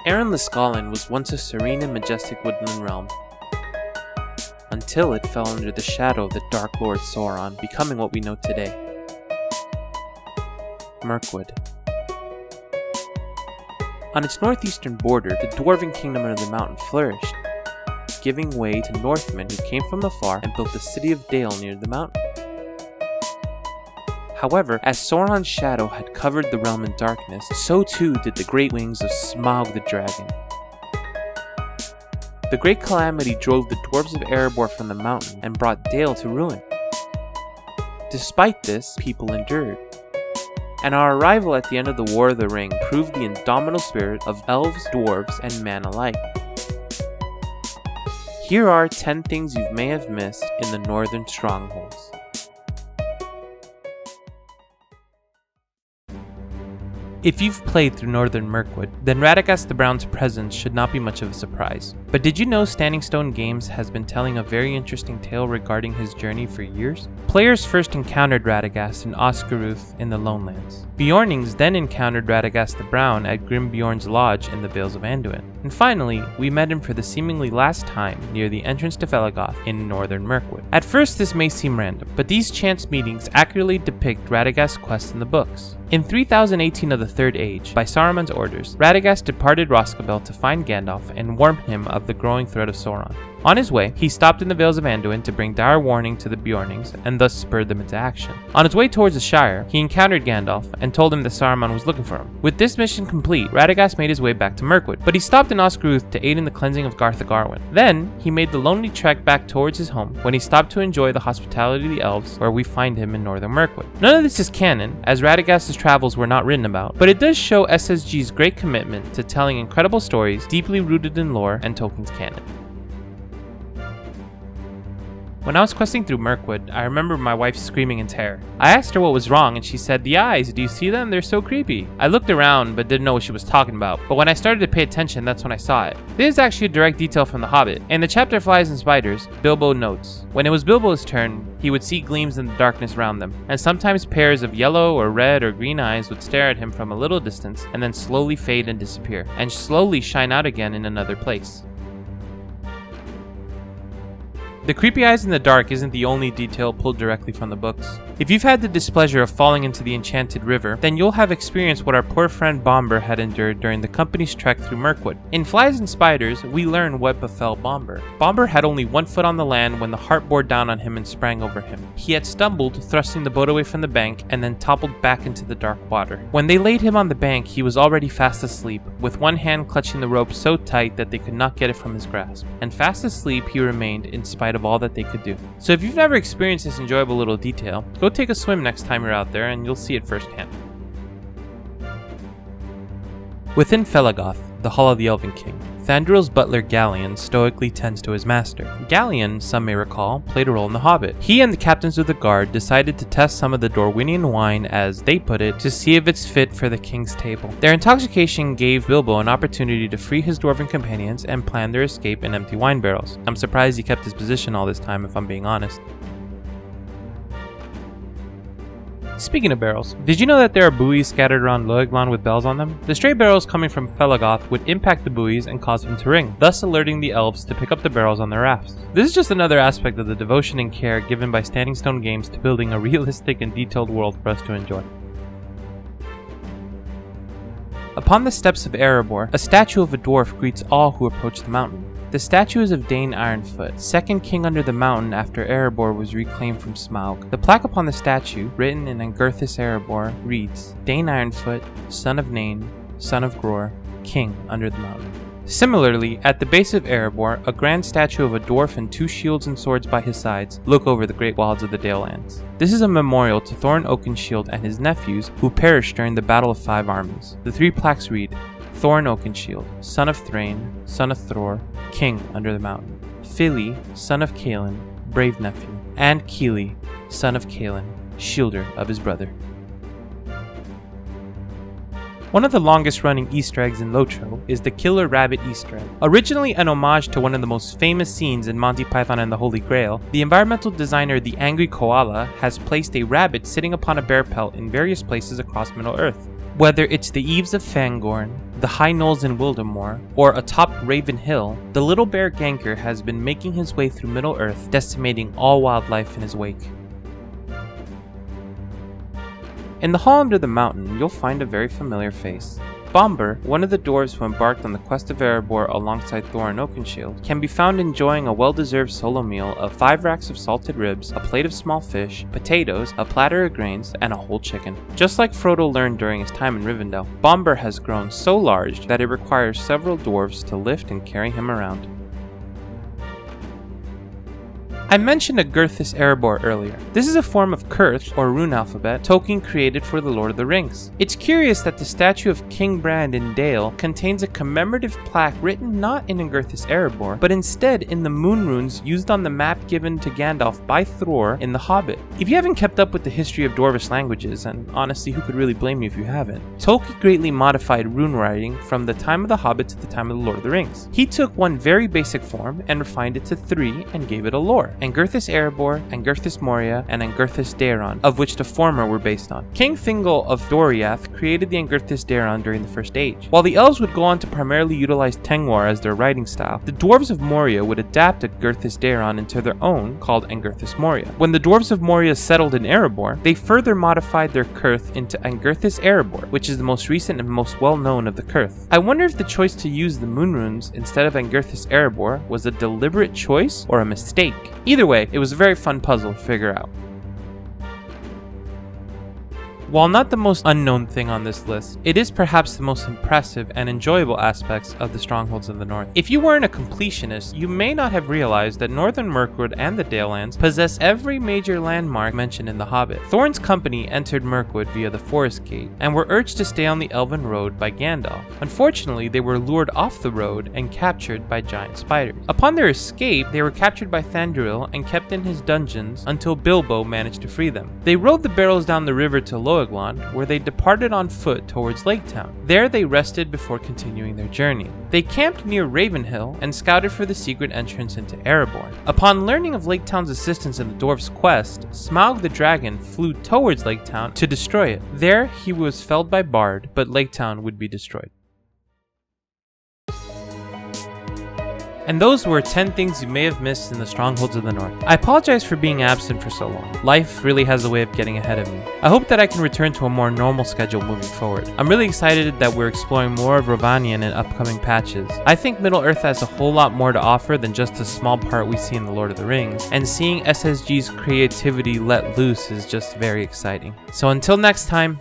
Erin Liscallin was once a serene and majestic woodland realm, until it fell under the shadow of the Dark Lord Sauron, becoming what we know today. Mirkwood. On its northeastern border, the dwarven kingdom under the mountain flourished, giving way to Northmen who came from afar and built the city of Dale near the mountain. However, as Sauron's shadow had covered the realm in darkness, so too did the great wings of Smaug the dragon. The great calamity drove the dwarves of Erebor from the mountain and brought Dale to ruin. Despite this, people endured, and our arrival at the end of the War of the Ring proved the indomitable spirit of elves, dwarves, and man alike. Here are 10 things you may have missed in the northern strongholds. If you've played through Northern Mirkwood, then Radagast the Brown's presence should not be much of a surprise. But did you know Standing Stone Games has been telling a very interesting tale regarding his journey for years? Players first encountered Radagast in Oscaruth in the Lonelands. Bjornings then encountered Radagast the Brown at Grimbjorn's Lodge in the Vales of Anduin. And finally, we met him for the seemingly last time near the entrance to Felaggoth in Northern Mirkwood. At first this may seem random, but these chance meetings accurately depict Radagast's quest in the books. In 3018 of the Third Age, by Saruman's orders, Radagast departed Rhosgobel to find Gandalf and warn him of the growing threat of Sauron. On his way, he stopped in the Vales of Anduin to bring dire warning to the Bjornings and thus spurred them into action. On his way towards the Shire, he encountered Gandalf and told him that Saruman was looking for him. With this mission complete, Radagast made his way back to Mirkwood, but he stopped in Oscaruth to aid in the cleansing of Garth of Garwin. Then, he made the lonely trek back towards his home when he stopped to enjoy the hospitality of the elves, where we find him in Northern Mirkwood. None of this is canon, as Radagast's travels were not written about, but it does show SSG's great commitment to telling incredible stories deeply rooted in lore and Tolkien's canon. When I was questing through Mirkwood, I remember my wife screaming in terror. I asked her what was wrong and she said, "The eyes, do you see them? They're so creepy." I looked around but didn't know what she was talking about, but when I started to pay attention, that's when I saw it. This is actually a direct detail from The Hobbit. In the chapter Flies and Spiders, Bilbo notes, when it was Bilbo's turn, he would see gleams in the darkness around them, and sometimes pairs of yellow or red or green eyes would stare at him from a little distance and then slowly fade and disappear, and slowly shine out again in another place. The creepy eyes in the dark isn't the only detail pulled directly from the books. If you've had the displeasure of falling into the enchanted river, then you'll have experienced what our poor friend Bombur had endured during the company's trek through Mirkwood. In Flies and Spiders, we learn what befell Bombur. Bombur had only one foot on the land when the heart bore down on him and sprang over him. He had stumbled, thrusting the boat away from the bank, and then toppled back into the dark water. When they laid him on the bank, he was already fast asleep, with one hand clutching the rope so tight that they could not get it from his grasp. And fast asleep he remained in spite of all that they could do. So if you've never experienced this enjoyable little detail, go take a swim next time you're out there and you'll see it firsthand. Within Felaggoth, the Hall of the Elven King, Thranduil's butler Galleon stoically tends to his master. Galleon, some may recall, played a role in The Hobbit. He and the captains of the guard decided to test some of the Dorwinian wine, as they put it, to see if it's fit for the king's table. Their intoxication gave Bilbo an opportunity to free his dwarven companions and plan their escape in empty wine barrels. I'm surprised he kept his position all this time, if I'm being honest. Speaking of barrels, did you know that there are buoys scattered around Loeglan with bells on them? The stray barrels coming from Felaggoth would impact the buoys and cause them to ring, thus alerting the elves to pick up the barrels on their rafts. This is just another aspect of the devotion and care given by Standing Stone Games to building a realistic and detailed world for us to enjoy. Upon the steps of Erebor, a statue of a dwarf greets all who approach the mountain. The statue is of Dane Ironfoot, second king under the mountain after Erebor was reclaimed from Smaug. The plaque upon the statue, written in Angurthus Erebor, reads, Dane Ironfoot, son of Nain, son of Gror, king under the mountain. Similarly, at the base of Erebor, a grand statue of a dwarf and 2 shields and swords by his sides look over the great wilds of the Dale Lands. This is a memorial to Thorin Oakenshield and his nephews who perished during the Battle of 5 Armies. The 3 plaques read, Thorin Oakenshield, son of Thrain, son of Thror, king under the mountain. Fili, son of Kaelin, brave nephew. And Kili, son of Kaelin, shielder of his brother. One of the longest running Easter eggs in Lotro is the Killer Rabbit Easter egg. Originally an homage to one of the most famous scenes in Monty Python and the Holy Grail, the environmental designer The Angry Koala has placed a rabbit sitting upon a bear pelt in various places across Middle-earth. Whether it's the eaves of Fangorn, the high knolls in Wildemore, or atop Raven Hill, the little bear Ganker has been making his way through Middle-earth, decimating all wildlife in his wake. In the hall under the mountain, you'll find a very familiar face. Bomber, one of the dwarves who embarked on the quest of Erebor alongside Thorin Oakenshield, can be found enjoying a well-deserved solo meal of 5 racks of salted ribs, a plate of small fish, potatoes, a platter of grains, and a whole chicken. Just like Frodo learned during his time in Rivendell, Bomber has grown so large that it requires several dwarves to lift and carry him around. I mentioned a Girthis Erebor earlier. This is a form of Kurth, or rune alphabet, token created for the Lord of the Rings. It's curious that the statue of King Brand in Dale contains a commemorative plaque written not in Girthis Erebor, but instead in the moon runes used on the map given to Gandalf by Thror in The Hobbit. If you haven't kept up with the history of Dwarvish languages, and honestly who could really blame you if you haven't, Tolkien greatly modified rune writing from the time of The Hobbit to the time of the Lord of the Rings. He took one very basic form and refined it to 3 and gave it a lore. Angurthis Erebor, Angurthis Moria, and Angurthis Daeron, of which the former were based on. King Thingol of Doriath created the Angurthis Daeron during the First Age. While the elves would go on to primarily utilize Tengwar as their writing style, the dwarves of Moria would adapt Angurthis Daeron into their own, called Angurthis Moria. When the dwarves of Moria settled in Erebor, they further modified their Kurth into Angurthis Erebor, which is the most recent and most well-known of the Kurth. I wonder if the choice to use the moon runes instead of Angurthis Erebor was a deliberate choice or a mistake. Either way, it was a very fun puzzle to figure out. While not the most unknown thing on this list, it is perhaps the most impressive and enjoyable aspects of the Strongholds in the North. If you weren't a completionist, you may not have realized that Northern Mirkwood and the Dalelands possess every major landmark mentioned in The Hobbit. Thorin's company entered Mirkwood via the Forest Gate, and were urged to stay on the Elven Road by Gandalf. Unfortunately, they were lured off the road and captured by giant spiders. Upon their escape, they were captured by Thranduil and kept in his dungeons until Bilbo managed to free them. They rowed the barrels down the river to Loegland, where they departed on foot towards Lake Town. There they rested before continuing their journey. They camped near Ravenhill and scouted for the secret entrance into Erebor. Upon learning of Lake Town's assistance in the dwarf's quest, Smaug the dragon flew towards Lake Town to destroy it. There he was felled by Bard, but Lake Town would be destroyed. And those were 10 things you may have missed in the Strongholds of the North. I apologize for being absent for so long. Life really has a way of getting ahead of me. I hope that I can return to a more normal schedule moving forward. I'm really excited that we're exploring more of Rhovanion in upcoming patches. I think Middle-earth has a whole lot more to offer than just the small part we see in The Lord of the Rings, and seeing SSG's creativity let loose is just very exciting. So until next time,